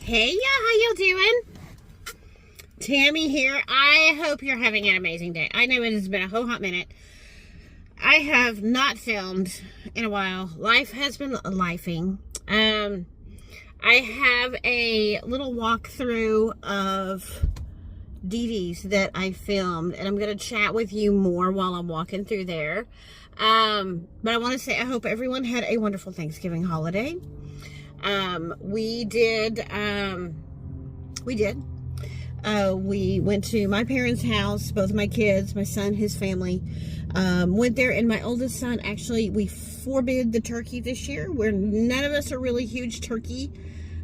Hey y'all, how y'all doing? Tammy here. I hope you're having an amazing day. I know it has been a whole hot minute. I have not filmed in a while. Life has been lifing. I have a little walkthrough of Dee that I filmed, and I'm going to chat with you more while I'm walking through there. But I want to say I hope everyone had a wonderful Thanksgiving holiday. We went to my parents' house, both of my kids, my son, his family, went there, and my oldest son, actually, we forbid the turkey this year, where none of us are really huge turkey,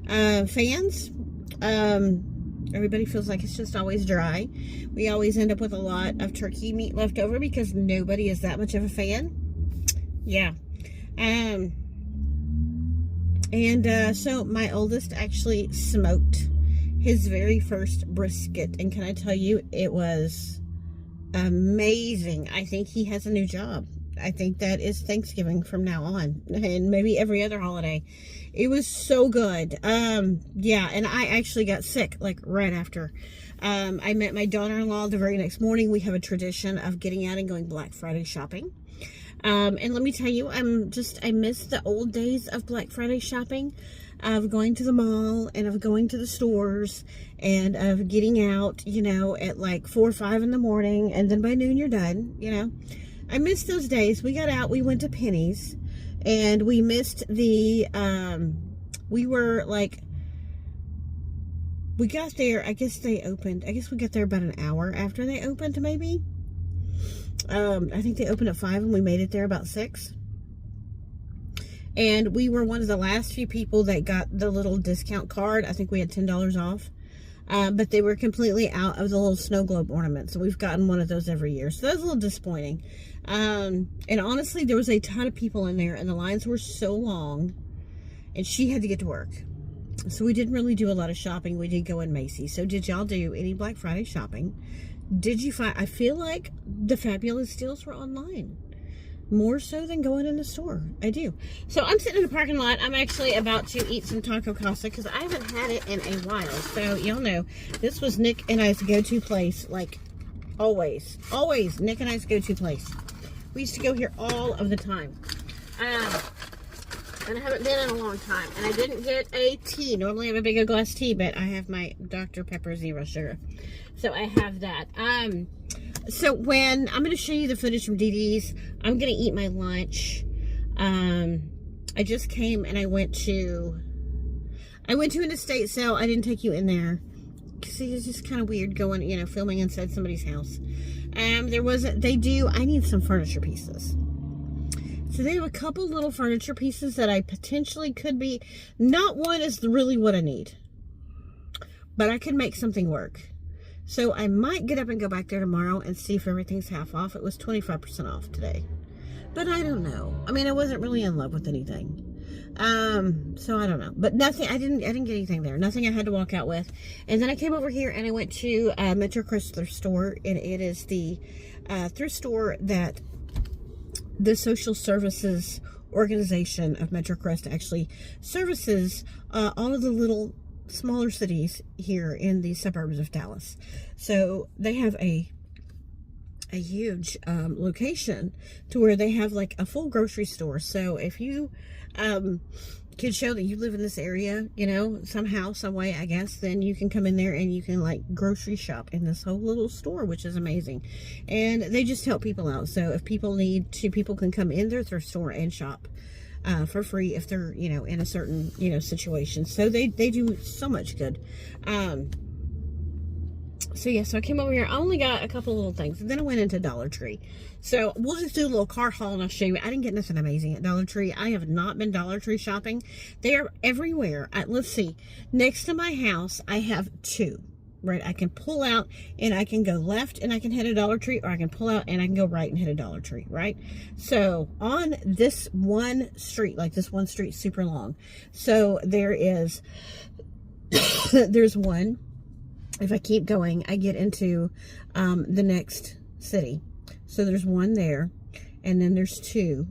fans. Everybody feels like it's just always dry. We always end up with a lot of turkey meat left over because nobody is that much of a fan. Yeah. So my oldest actually smoked his very first brisket, and can I tell you, it was amazing. I think he has a new job. I think that is Thanksgiving from now on, and maybe every other holiday. It was so good. Yeah, and I actually got sick like right after. I met my daughter-in-law the very next morning. We have a tradition of getting out and going Black Friday shopping. And let me tell you, I miss the old days of Black Friday shopping, of going to the mall and of going to the stores and of getting out, you know, at like 4 or 5 in the morning, and then by noon you're done, you know. I miss those days. We got out, we went to Penny's, and we missed the, we got there, I guess they opened, I guess we got there about an hour after they opened, maybe. I think they opened at 5 and we made it there about 6. And we were one of the last few people that got the little discount card. I think we had $10 off. But they were completely out of the little snow globe ornaments. So we've gotten one of those every year. So that was a little disappointing. And honestly, there was a ton of people in there and the lines were so long. And she had to get to work. So we didn't really do a lot of shopping. We did go in Macy's. So did y'all do any Black Friday shopping? Did you find, I feel like the fabulous deals were online. More so than going in the store. I do. So I'm sitting in the parking lot. I'm actually about to eat some taco casa because I haven't had it in a while. So y'all know this was Nick and I's go-to place. Like always. Always Nick and I's go-to place. We used to go here all of the time. And I haven't been in a long time. And I didn't get a tea. Normally I have a big glass tea, but I have my Dr. Pepper Zero Sugar. So I have that. So when I'm going to show you the footage from Dee I'm going to eat my lunch. I just came and I went to an estate sale. I didn't take you in there. See, it's just kind of weird going, you know, filming inside somebody's house. I need some furniture pieces. So they have a couple little furniture pieces that I potentially could be, not one is really what I need, but I could make something work. So I might get up and go back there tomorrow and see if everything's half off. It was 25% off today. But I don't know. I mean, I wasn't really in love with anything. So I don't know. But nothing, I didn't get anything there. Nothing I had to walk out with. And then I came over here and I went to Metro Crest Thrift Store. And it is the thrift store that the social services organization of Metro Crest actually services all of the little smaller cities here in the suburbs of Dallas. So they have a huge location to where they have like a full grocery store. So if you can show that you live in this area, you know, somehow, some way, I guess, then you can come in there and you can like grocery shop in this whole little store, which is amazing. And they just help people out. So if people need to, people can come in their thrift store and shop for free if they're, you know, in a certain, you know, situation. So they do so much good. So yeah, so I came over here. I only got a couple little things, and then I went into Dollar Tree. So we'll just do a little cart haul and I'll show you. I didn't get nothing amazing at Dollar Tree. I have not been Dollar Tree shopping. They're everywhere. Let's see. Next to my house, I have 2. Right, I can pull out and I can go left and I can hit a Dollar Tree, or I can pull out and I can go right and hit a Dollar Tree, right? So on this one street, like this one street, super long. So there is, there's one. If I keep going, I get into the next city. So there's one there, and then there's 2.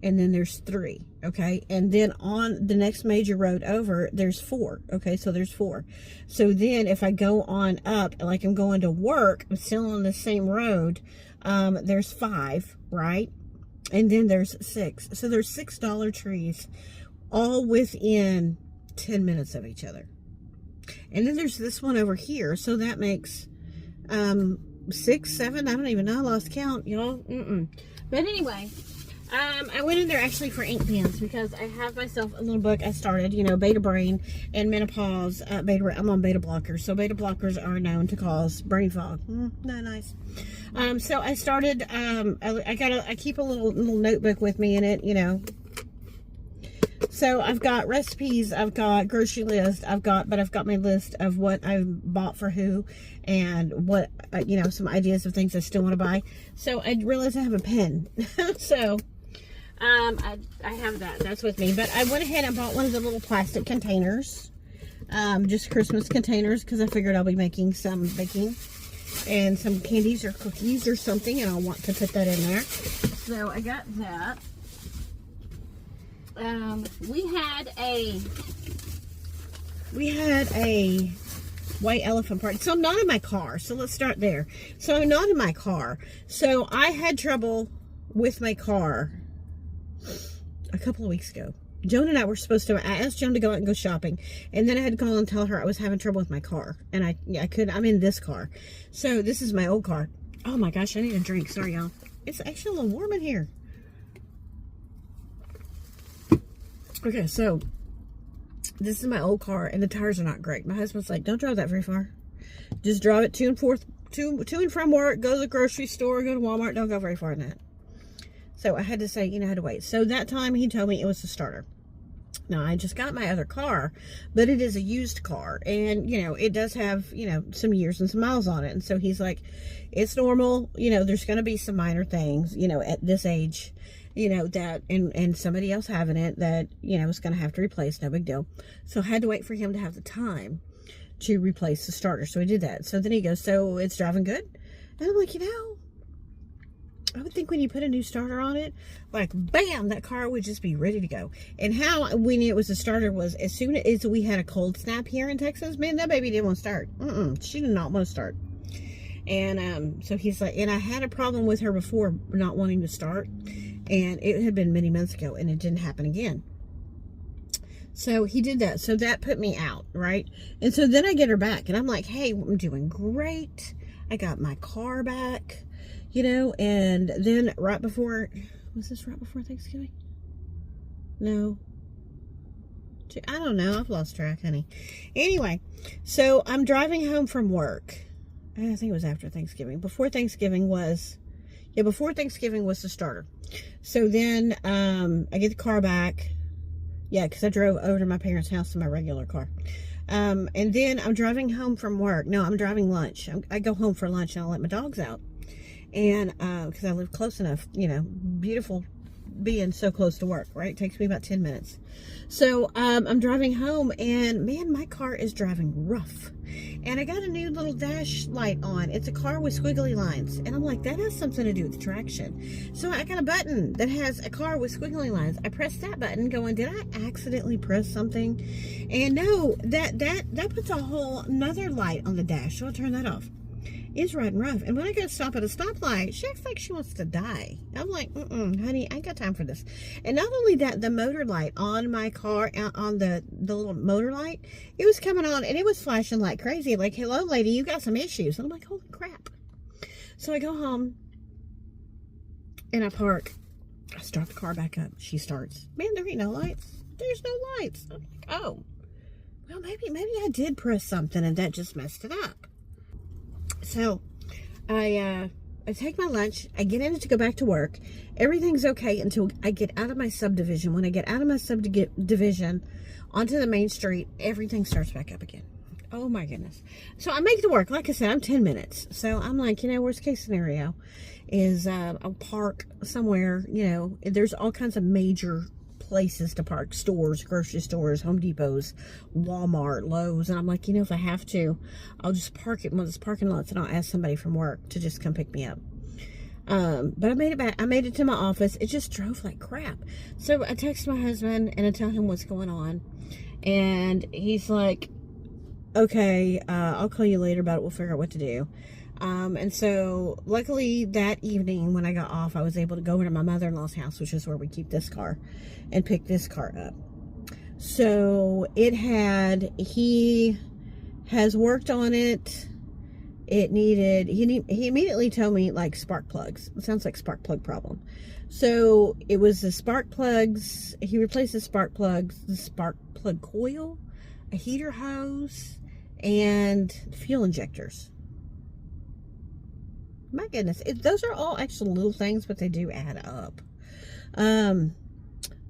and then there's 3, okay? And then on the next major road over, there's 4, okay? So there's 4. So then if I go on up, like I'm going to work, I'm still on the same road, there's 5, right? And then there's 6. So there's 6 Dollar Trees, all within 10 minutes of each other. And then there's this one over here, so that makes 6, 7, I don't even know, I lost count, y'all. But anyway, I went in there actually for ink pens because I have myself a little book I started, you know, Beta Brain and Menopause. I'm on beta blockers, so beta blockers are known to cause brain fog. Not nice. So I started, I keep a little notebook with me in it, you know. So I've got recipes, I've got grocery list, I've got my list of what I've bought for who, and what, you know, some ideas of things I still want to buy. So I realized I have a pen. So I have that's with me. But I went ahead and bought one of the little plastic containers, just Christmas containers, because I figured I'll be making some baking and some candies or cookies or something, and I'll want to put that in there. So I got that. We had a white elephant party. So I'm not in my car. So let's start there. So I'm not in my car. So I had trouble with my car a couple of weeks ago. Joan and I were supposed to, I asked Joan to go out and go shopping, and then I had to call and tell her I was having trouble with my car, and I'm in this car. So this is my old car. Oh my gosh, I need a drink. Sorry, y'all. It's actually a little warm in here. Okay, so this is my old car, and the tires are not great. My husband's like, don't drive that very far. Just drive it to and from work, go to the grocery store, go to Walmart, don't go very far in that. So I had to say, you know, I had to wait. So that time he told me it was the starter. Now, I just got my other car, but it is a used car, and, you know, it does have, you know, some years and some miles on it. And so he's like, it's normal, you know, there's going to be some minor things, you know, at this age, you know, that, and somebody else having it that, you know, is going to have to replace, no big deal. So I had to wait for him to have the time to replace the starter. So he did that. So then he goes, so it's driving good? And I'm like, you know, I would think when you put a new starter on it, like, bam, that car would just be ready to go. And how we knew it was a starter was as soon as we had a cold snap here in Texas, man, that baby didn't want to start. She did not want to start. And so he's like, and I had a problem with her before not wanting to start, and it had been many months ago, and it didn't happen again. So he did that. So that put me out, right? And so then I get her back, and I'm like, hey, I'm doing great. I got my car back. You know, and then right before, was this right before Thanksgiving? No. I don't know. I've lost track, honey. Anyway, so I'm driving home from work. I think it was after Thanksgiving. Before Thanksgiving was the starter. So then I get the car back. Yeah, because I drove over to my parents' house in my regular car. And then I'm driving home from work. No, I'm driving lunch. I go home for lunch, and I'll let my dogs out. And because I live close enough, you know, beautiful being so close to work, right? It takes me about 10 minutes. So I'm driving home, and man, my car is driving rough. And I got a new little dash light on. It's a car with squiggly lines. And I'm like, that has something to do with traction. So I got a button that has a car with squiggly lines. I pressed that button going, did I accidentally press something? And no, that puts a whole another light on the dash. So I'll turn that off. It's riding rough. And when I go stop at a stoplight, she acts like she wants to die. I'm like, honey, I ain't got time for this. And not only that, the motor light on my car, on the little motor light, it was coming on, and it was flashing like crazy. Like, hello, lady, you got some issues. And I'm like, holy crap. So I go home, and I park. I start the car back up. She starts. Man, there ain't no lights. There's no lights. I'm like, oh. Well, maybe I did press something, and that just messed it up. So I take my lunch, I get in it to go back to work. Everything's okay until I get out of my subdivision. When I get out of my subdivision onto the main street, everything starts back up again. Oh my goodness. So I make it to work. Like I said, I'm 10 minutes. So I'm like, you know, worst case scenario is I'll park somewhere, you know, there's all kinds of major places to park, stores, grocery stores, Home Depots, Walmart, Lowe's, and I'm like, you know, if I have to, I'll just park it in one of those parking lots, and I'll ask somebody from work to just come pick me up. But I made it back. I made it to my office. It just drove like crap. So I text my husband and I tell him what's going on. And he's like, okay, I'll call you later about it. We'll figure out what to do. And so luckily that evening when I got off, I was able to go over to my mother-in-law's house, which is where we keep this car, and pick this car up. So he has worked on it. He immediately told me like spark plugs. It sounds like spark plug problem. So it was the spark plugs. He replaced the spark plugs, the spark plug coil, a heater hose, and fuel injectors. My goodness, those are all actually little things, but they do add up.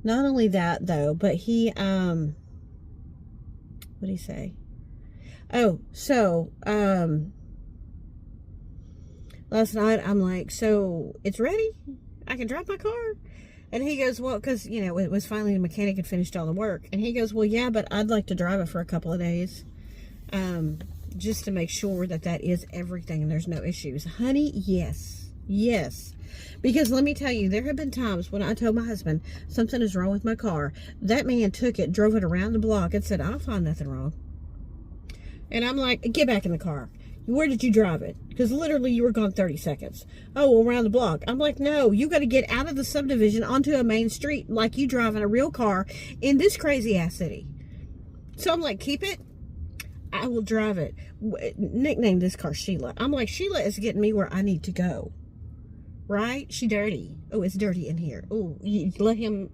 Not only that though, but he, what did he say? Oh, so, last night I'm like, so it's ready? I can drive my car? And he goes, well, because, you know, it was finally the mechanic had finished all the work. And he goes, well, yeah, but I'd like to drive it for a couple of days. Just to make sure that is everything and there's no issues. Honey, yes. Yes. Because let me tell you, there have been times when I told my husband something is wrong with my car. That man took it, drove it around the block and said, I'll find nothing wrong. And I'm like, get back in the car. Where did you drive it? Because literally you were gone 30 seconds. Oh, well, around the block. I'm like, no, you got to get out of the subdivision onto a main street like you driving a real car in this crazy ass city. So I'm like, keep it. I will drive it. Nickname this car Sheila. I'm like, Sheila is getting me where I need to go. Right? She dirty. Oh, it's dirty in here. Oh, you let him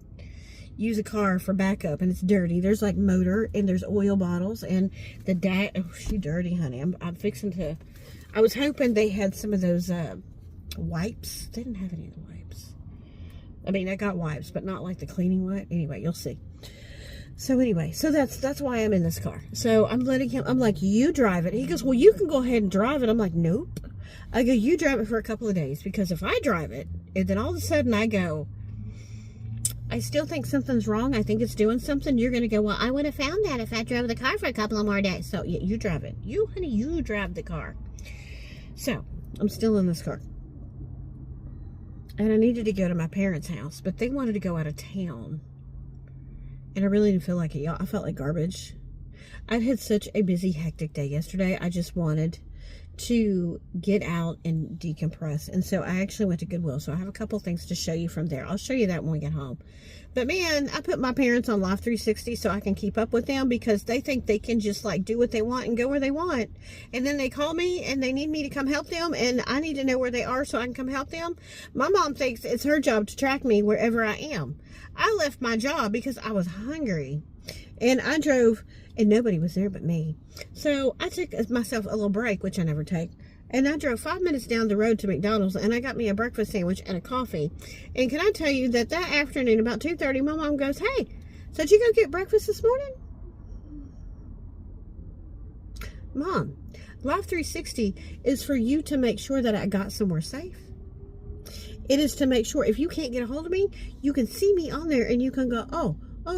use a car for backup and it's dirty. There's like motor and there's oil bottles and the oh, she dirty, honey. I'm fixing to, I was hoping they had some of those wipes. They didn't have any of the wipes. I mean, I got wipes, but not like the cleaning wipe. Anyway, you'll see. So anyway, so that's why I'm in this car. So I'm letting him, I'm like, you drive it. He goes, well, you can go ahead and drive it. I'm like, nope. I go, you drive it for a couple of days, because if I drive it and then all of a sudden I go, I still think something's wrong, I think it's doing something, you're going to go, well, I would have found that if I drove the car for a couple of more days. So yeah, you drive it. You, honey, you drive the car. So I'm still in this car. And I needed to go to my parents' house, but they wanted to go out of town. And I really didn't feel like it, y'all. I felt like garbage. I've had such a busy, hectic day yesterday. I just wanted to get out and decompress. And so I actually went to Goodwill. So I have a couple things to show you from there. I'll show you that when we get home. But man, I put my parents on Live 360 so I can keep up with them, because they think they can just like do what they want and go where they want. And then they call me and they need me to come help them, and I need to know where they are so I can come help them. My mom thinks it's her job to track me wherever I am. I left my job because I was hungry, and I drove and nobody was there but me. So I took myself a little break, which I never take. And I drove 5 minutes down the road to McDonald's, and I got me a breakfast sandwich and a coffee. And can I tell you that afternoon, about 2:30, my mom goes, hey, so did you go get breakfast this morning? Mom, Live 360 is for you to make sure that I got somewhere safe. It is to make sure if you can't get a hold of me, you can see me on there and you can go, oh,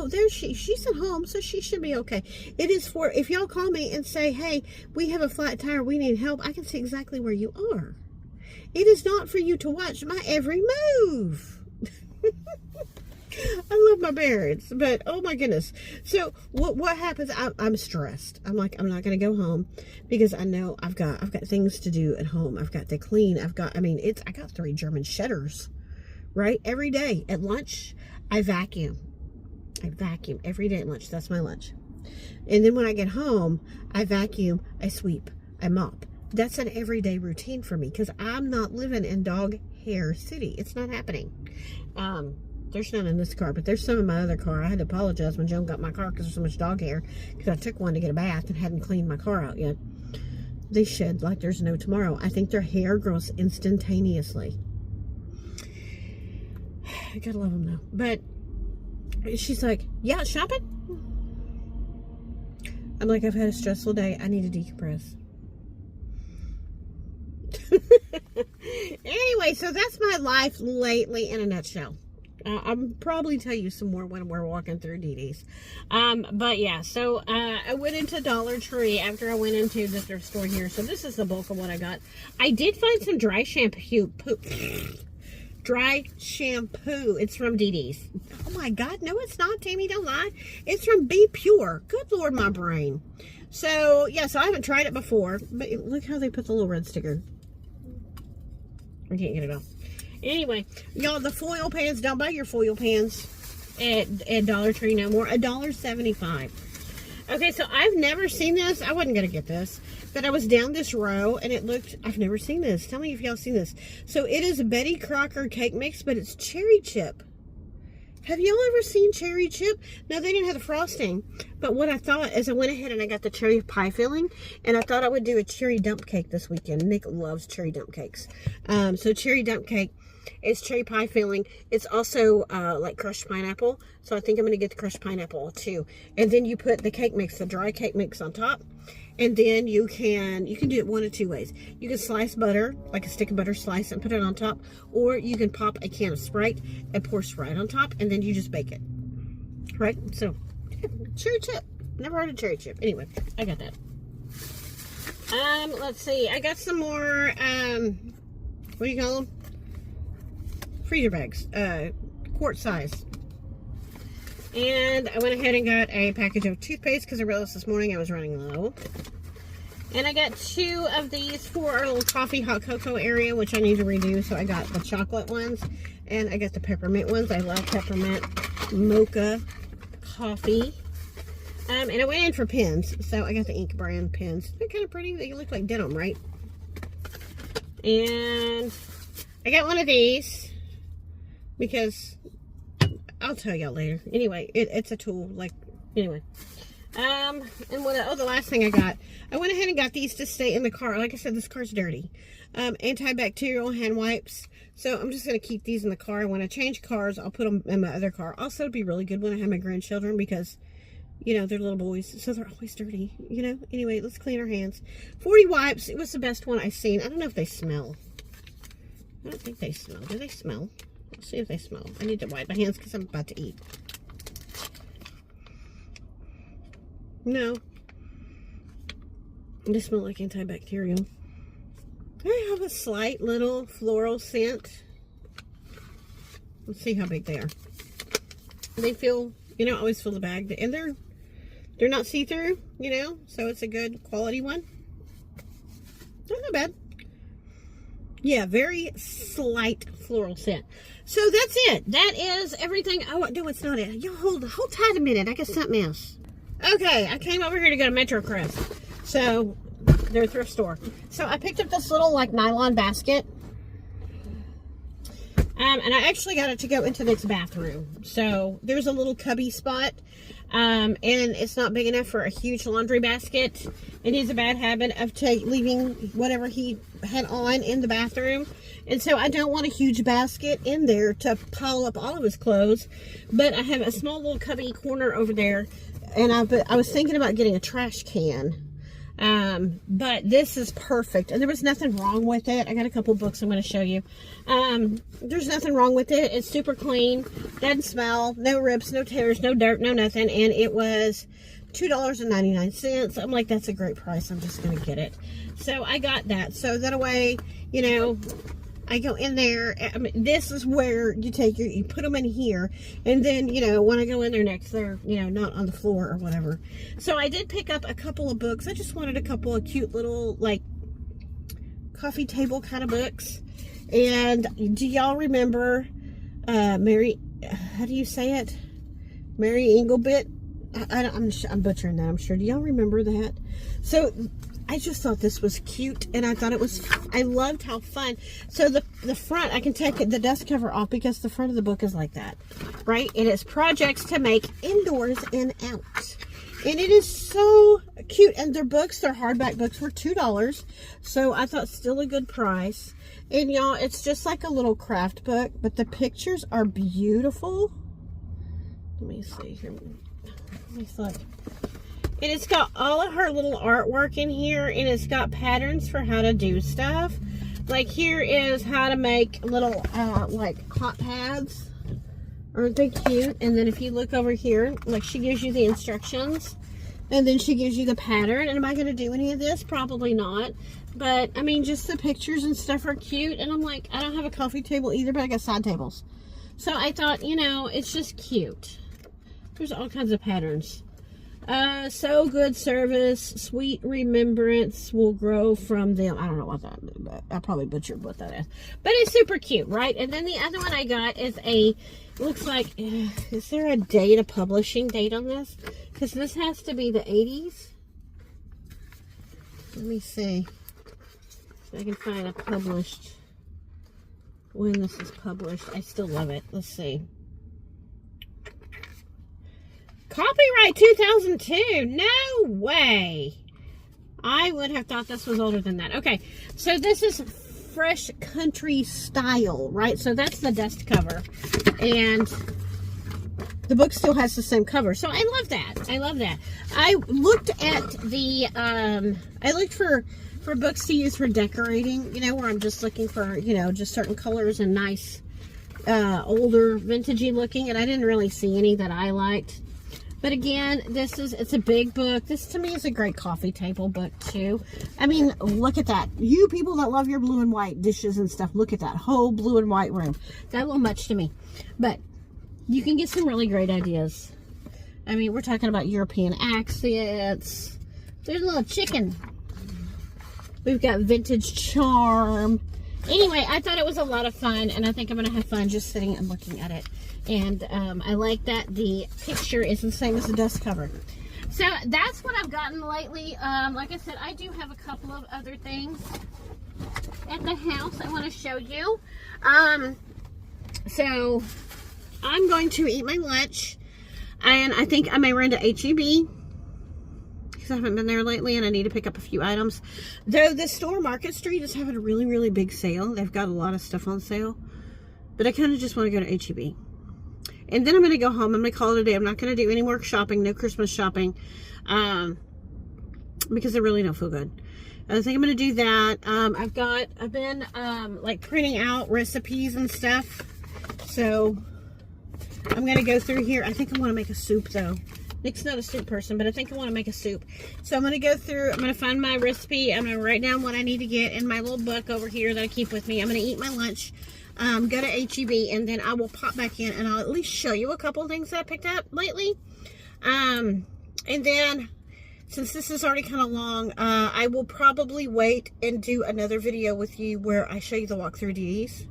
there's she's at home, so she should be okay. It is for, if y'all call me and say, hey, we have a flat tire, we need help, I can see exactly where you are. It is not for you to watch my every move. I love my parents, but oh my goodness. So what happens? I'm stressed. I'm like, I'm not going to go home because I know I've got things to do at home. I've got to clean. I got 3 German shedders, right? Every day at lunch, I vacuum every day at lunch. That's my lunch. And then when I get home, I vacuum, I sweep, I mop. That's an everyday routine for me because I'm not living in dog hair city. It's not happening. There's none in this car, but there's some in my other car. I had to apologize when Joan got my car because there's so much dog hair, because I took one to get a bath and hadn't cleaned my car out yet. They shed like there's no tomorrow. I think their hair grows instantaneously. I gotta love them though. But she's like, yeah, shopping? I'm like, I've had a stressful day. I need to decompress. Anyway, so that's my life lately in a nutshell. I'll probably tell you some more when we're walking through Dee Dee's. But yeah, so I went into Dollar Tree after I went into the thrift store here. So this is the bulk of what I got. I did find some dry shampoo. Dry shampoo. It's from Dee Dee's. Oh my God, no it's not, Tammy, don't lie. It's from Be Pure. Good Lord, my brain. So yeah, so I haven't tried it before, but look how they put the little red sticker. I can't get it off. Anyway, y'all, the foil pans, don't buy your foil pans at Dollar Tree no more. $1.75. Okay, so I've never seen this. I wasn't going to get this, but I was down this row and it looked, I've never seen this. Tell me if y'all seen this. So it is a Betty Crocker cake mix, but it's cherry chip. Have y'all ever seen cherry chip? No, they didn't have the frosting. But what I thought is I went ahead and I got the cherry pie filling. And I thought I would do a cherry dump cake this weekend. Nick loves cherry dump cakes. So cherry dump cake. It's cherry pie filling. It's also like crushed pineapple. So I think I'm going to get the crushed pineapple too. And then you put the cake mix, the dry cake mix on top. And then you can do it one of two ways. You can slice butter, like a stick of butter, slice and put it on top. Or you can pop a can of Sprite and pour Sprite on top. And then you just bake it. Right? So, cherry chip. Never heard of cherry chip. Anyway, I got that. Let's see. I got some more, what do you call them? Freezer bags. Quart size. And I went ahead and got a package of toothpaste because I realized this morning I was running low. And I got 2 of these for our little coffee hot cocoa area, which I need to redo. So I got the chocolate ones and I got the peppermint ones. I love peppermint mocha coffee. And I went in for pens. So I got the ink brand pens. They're kind of pretty. They look like denim, right? And I got one of these because I'll tell y'all later. Anyway, it's a tool. Like, anyway. And what, the last thing I went ahead and got these to stay in the car. Like I said, this car's dirty. Antibacterial hand wipes. So I'm just going to keep these in the car. When I change cars, I'll put them in my other car. Also, it'd be really good when I have my grandchildren because, you know, they're little boys. So they're always dirty, you know. Anyway, let's clean our hands. 40 wipes. It was the best one I've seen. I don't know if they smell. I don't think they smell. Do they smell? Let's see if they smell. I need to wipe my hands because I'm about to eat. No. They smell like antibacterial. They have a slight little floral scent. Let's see how big they are. They feel, you know, I always feel the bag. And they're not see-through, you know. So it's a good quality one. Not bad. Yeah, very slight floral scent. So that's it. That is everything. Oh, no, it's not it. Y'all hold tight a minute. I got something else. Okay, I came over here to go to Metro Crest. So, their thrift store. So, I picked up this little, like, nylon basket. And I actually got it to go into Nick's bathroom. So, there's a little cubby spot. And it's not big enough for a huge laundry basket. And he's a bad habit of leaving whatever he had on in the bathroom. And so I don't want a huge basket in there to pile up all of his clothes. But I have a small little cubby corner over there. And I was thinking about getting a trash can. But this is perfect. And there was nothing wrong with it. I got a couple books I'm going to show you. There's nothing wrong with it. It's super clean. Doesn't smell. No rips, no tears, no dirt, no nothing. And it was $2.99. I'm like, that's a great price. I'm just going to get it. So I got that. So that way, you know, I go in there. I mean, this is where you put them in here. And then, you know, when I go in there next, they're, you know, not on the floor or whatever. So I did pick up a couple of books. I just wanted a couple of cute little, like, coffee table kind of books. And do y'all remember Mary, how do you say it? Mary Engelbit? I'm butchering that, I'm sure. Do y'all remember that? So I just thought this was cute, and I thought it was, I loved how fun. So the front, I can take the dust cover off because the front of the book is like that, right? It is projects to make indoors and out. And it is so cute. And their books, their hardback books were $2. So I thought still a good price. And y'all, it's just like a little craft book, but the pictures are beautiful. Let me see here. Let me look. And it's got all of her little artwork in here, and it's got patterns for how to do stuff. Like here is how to make little like hot pads. Aren't they cute? And then if you look over here, like she gives you the instructions and then she gives you the pattern. And am I going to do any of this? Probably not. But I mean, just the pictures and stuff are cute. And I'm like, I don't have a coffee table either, but I got side tables. So I thought, you know, it's just cute. There's all kinds of patterns. So good service, sweet remembrance will grow from them. I don't know what that is, but I probably butchered what that is. But it's super cute, right? And then the other one I got is looks like, is there a date, a publishing date on this? Because this has to be the 80s. Let me see if I can find a published, when this is published. I still love it. Let's see. Copyright 2002. No way. I would have thought this was older than that. Okay, so this is Fresh Country Style, right? So that's the dust cover. And the book still has the same cover. So I love that. I love that. I looked at the, I looked for books to use for decorating, you know, where I'm just looking for, you know, just certain colors and nice, older, vintagey looking. And I didn't really see any that I liked. But again, it's a big book. This to me is a great coffee table book too. I mean, look at that. You people that love your blue and white dishes and stuff, look at that whole blue and white room. Got a little much to me. But you can get some really great ideas. I mean, we're talking about European accents. There's a little chicken. We've got vintage charm. Anyway, I thought it was a lot of fun, and I think I'm going to have fun just sitting and looking at it. And I like that the picture is the same as the dust cover. So that's what I've gotten lately. Like I said, I do have a couple of other things at the house I want to show you. So I'm going to eat my lunch, and I think I may run to H-E-B. I haven't been there lately and I need to pick up a few items. Though the store, Market Street, is having a really, really big sale. They've got a lot of stuff on sale. But I kind of just want to go to H-E-B. And then I'm going to go home. I'm going to call it a day. I'm not going to do any more shopping. No Christmas shopping. Because I really don't feel good. I think I'm going to do that. I've been like printing out recipes and stuff. So I'm going to go through here. I think I want to make a soup though. Nick's not a soup person, but I think I want to make a soup. So I'm going to go through, I'm going to find my recipe. I'm going to write down what I need to get in my little book over here that I keep with me. I'm going to eat my lunch, go to H-E-B, and then I will pop back in and I'll at least show you a couple things that I picked up lately. And then, since this is already kind of long, I will probably wait and do another video with you where I show you the walkthrough DDs.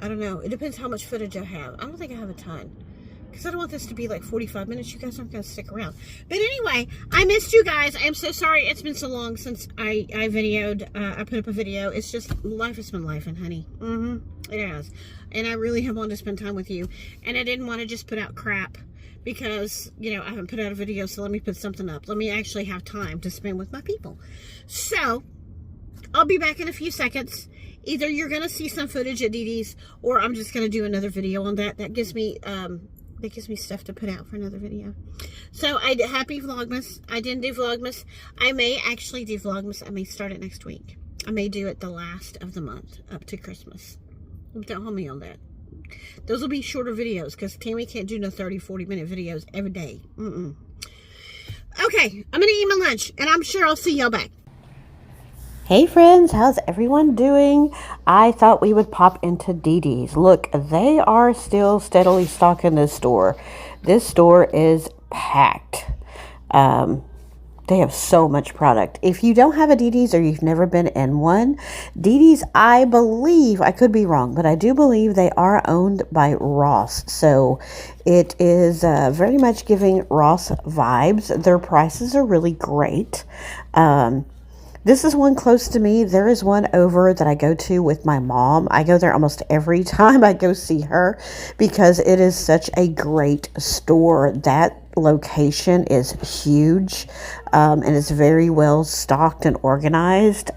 I don't know. It depends how much footage I have. I don't think I have a ton. Because I don't want this to be like 45 minutes. You guys aren't going to stick around. But anyway, I missed you guys. I am so sorry. It's been so long since I videoed. I put up a video. It's just, life has been life, and honey. It has. And I really have wanted to spend time with you. And I didn't want to just put out crap. Because, you know, I haven't put out a video. So let me put something up. Let me actually have time to spend with my people. So, I'll be back in a few seconds. Either you're going to see some footage at DD's. Or I'm just going to do another video on that. That gives me stuff to put out for another video. So happy Vlogmas. I didn't do Vlogmas. I may actually do Vlogmas. I may start it next week. I may do it the last of the month up to Christmas. Don't hold me on that. Those will be shorter videos because Tammy can't do no 30-40 minute videos every day. Okay, I'm gonna eat my lunch and I'm sure I'll see y'all back. Hey friends, how's everyone doing? I thought we would pop into DD's. Look, they are still steadily stocking this store. This store is packed. They have so much product. If you don't have a DD's or you've never been in one, DD's, I believe, I could be wrong, but I do believe they are owned by Ross. So it is very much giving Ross vibes. Their prices are really great. This is one close to me. There is one over that I go to with my mom. I go there almost every time I go see her because it is such a great store. That location is huge and it's very well stocked and organized.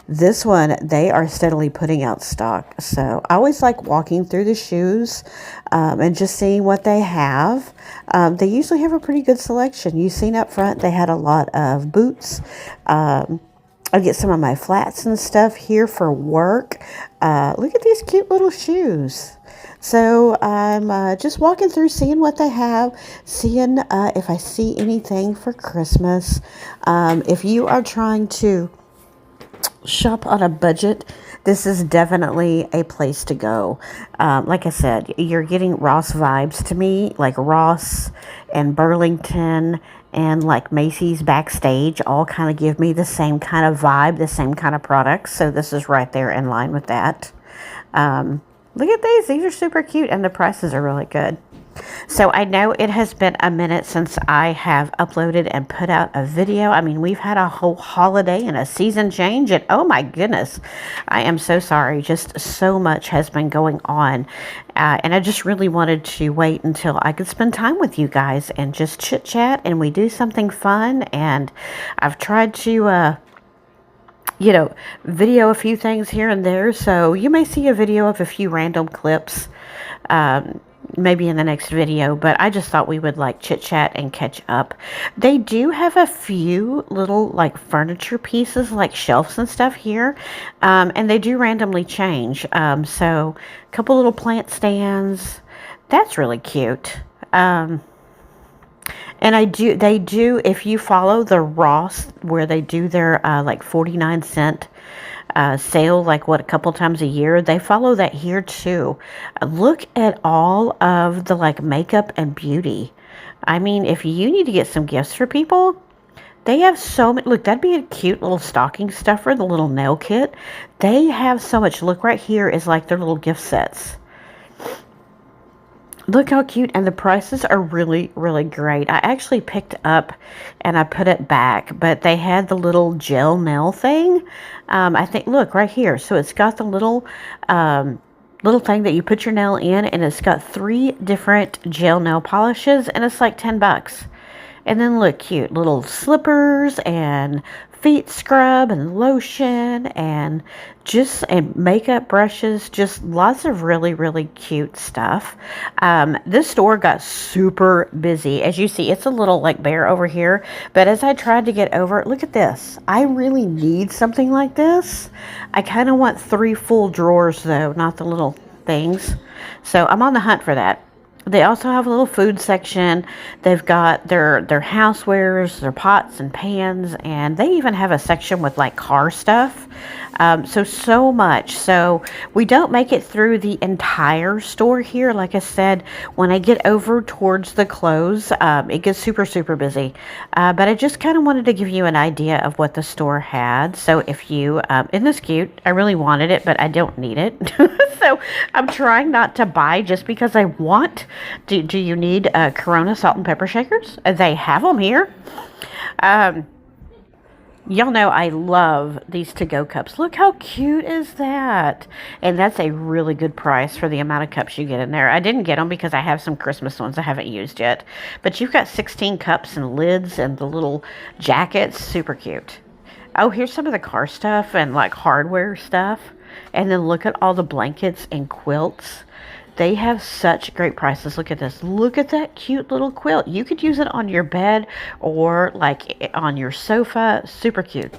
This one, they are steadily putting out stock. So I always like walking through the shoes and just seeing what they have. They usually have a pretty good selection. You've seen up front, they had a lot of boots. I get some of my flats and stuff here for work. Look at these cute little shoes. So I'm just walking through, seeing what they have, seeing if I see anything for Christmas. If you are trying to shop on a budget, this is definitely a place to go. Like I said, you're getting Ross vibes to me, like Ross and Burlington and like Macy's Backstage all kind of give me the same kind of vibe, the same kind of products. So this is right there in line with that. Look at these. These are super cute and the prices are really good. So I know it has been a minute since I have uploaded and put out a video. I mean, we've had a whole holiday and a season change, and oh my goodness, I am so sorry. Just so much has been going on. And I just really wanted to wait until I could spend time with you guys and just chit chat and we do something fun. And I've tried to, video a few things here and there. So you may see a video of a few random clips. Maybe in the next video, but I just thought we would like chit chat and catch up. They do have a few little like furniture pieces like shelves and stuff here, and they do randomly change. So a couple little plant stands. That's really cute. And they do, if you follow the Ross where they do their like 49-cent sale, like a couple times a year, they follow that here too. Look at all of the like makeup and beauty. I mean, if you need to get some gifts for people, they have so many. Look, that'd be a cute little stocking stuffer, the little nail kit. They have so much. Look, right here is like their little gift sets. Look how cute, and the prices are really, really great. I actually picked up and I put it back, but they had the little gel nail thing. I think, look, right here. So it's got the little thing that you put your nail in, and it's got 3 different gel nail polishes, and it's like $10. And then look, cute little slippers and feet scrub and lotion and makeup brushes, just lots of really, really cute stuff. This store got super busy. As you see, it's a little like bare over here, but as I tried to get over, look at this. I really need something like this. I kind of want 3 full drawers though, not the little things. So I'm on the hunt for that. They also have a little food section. They've got their housewares, their pots and pans, and they even have a section with like car stuff. So much. So we don't make it through the entire store here. Like I said, when I get over towards the close, it gets super, super busy. But I just kind of wanted to give you an idea of what the store had. So if you, isn't this cute? I really wanted it, but I don't need it. So I'm trying not to buy just because I want. Do you need Corona salt and pepper shakers? They have them here. Y'all know I love these to-go cups. Look how cute is that? And that's a really good price for the amount of cups you get in there. I didn't get them because I have some Christmas ones I haven't used yet. But you've got 16 cups and lids and the little jackets. Super cute. Oh, here's some of the car stuff and like hardware stuff. And then look at all the blankets and quilts. They have such great prices. Look at this. Look at that cute little quilt. You could use it on your bed or like on your sofa. Super cute.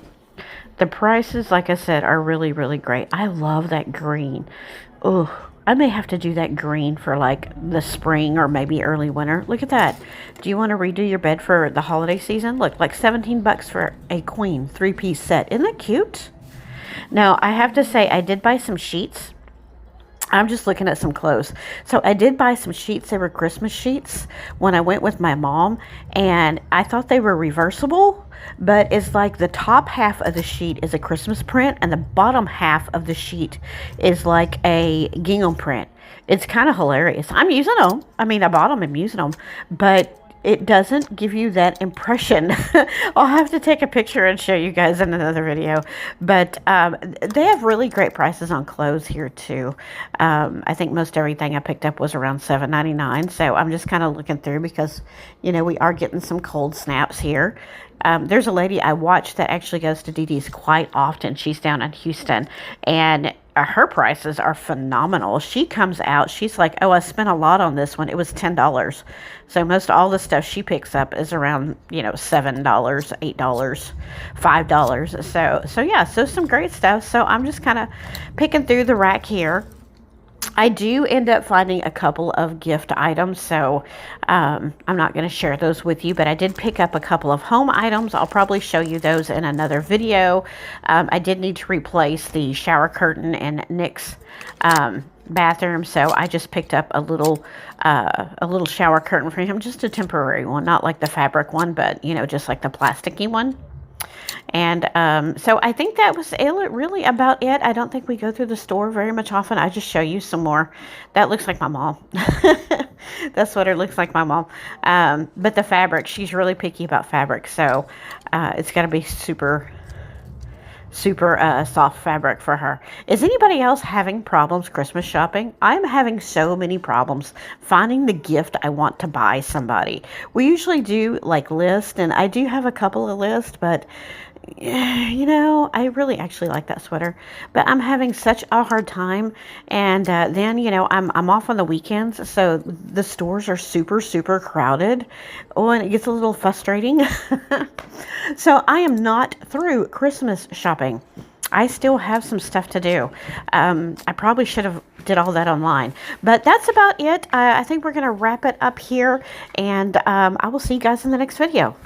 The prices, like I said, are really, really great. I love that green. Oh, I may have to do that green for like the spring or maybe early winter. Look at that. Do you want to redo your bed for the holiday season? Look, like $17 for a queen 3-piece set. Isn't that cute? Now, I have to say, I did buy some sheets. I'm just looking at some clothes. So I did buy some sheets. They were Christmas sheets when I went with my mom. And I thought they were reversible. But it's like the top half of the sheet is a Christmas print. And the bottom half of the sheet is like a gingham print. It's kind of hilarious. I'm using them. I mean, I bought them. I'm using them. But it doesn't give you that impression. I'll have to take a picture and show you guys in another video. But they have really great prices on clothes here too. I think most everything I picked up was around $7.99. So I'm just kind of looking through because, we are getting some cold snaps here. There's a lady I watch that actually goes to DD's quite often. She's down in Houston, and her prices are phenomenal. She comes out, she's like, oh, I spent a lot on this one. It was $10. So most all the stuff she picks up is around, $7, $8, $5. So yeah, so some great stuff. So I'm just kind of picking through the rack here. I do end up finding a couple of gift items, so I'm not going to share those with you, but I did pick up a couple of home items. I'll probably show you those in another video. I did need to replace the shower curtain in Nick's bathroom, so I just picked up a little shower curtain for him, just a temporary one, not like the fabric one, but you know, just like the plasticky one. And so I think that was really about it. I don't think we go through the store very much often. I just show you some more. That looks like my mom. That's what it looks like, my mom. But the fabric, she's really picky about fabric. So it's got to be super soft fabric for her. Is anybody else having problems Christmas shopping? I'm having so many problems finding the gift I want to buy somebody. We usually do like lists, and I do have a couple of lists, but you know, I really actually like that sweater, but I'm having such a hard time. And then, you know, I'm off on the weekends, so the stores are super crowded. Oh, and it gets a little frustrating. So I am not through Christmas shopping. I still have some stuff to do. I probably should have did all that online, but that's about it. I think we're going to wrap it up here, and I will see you guys in the next video.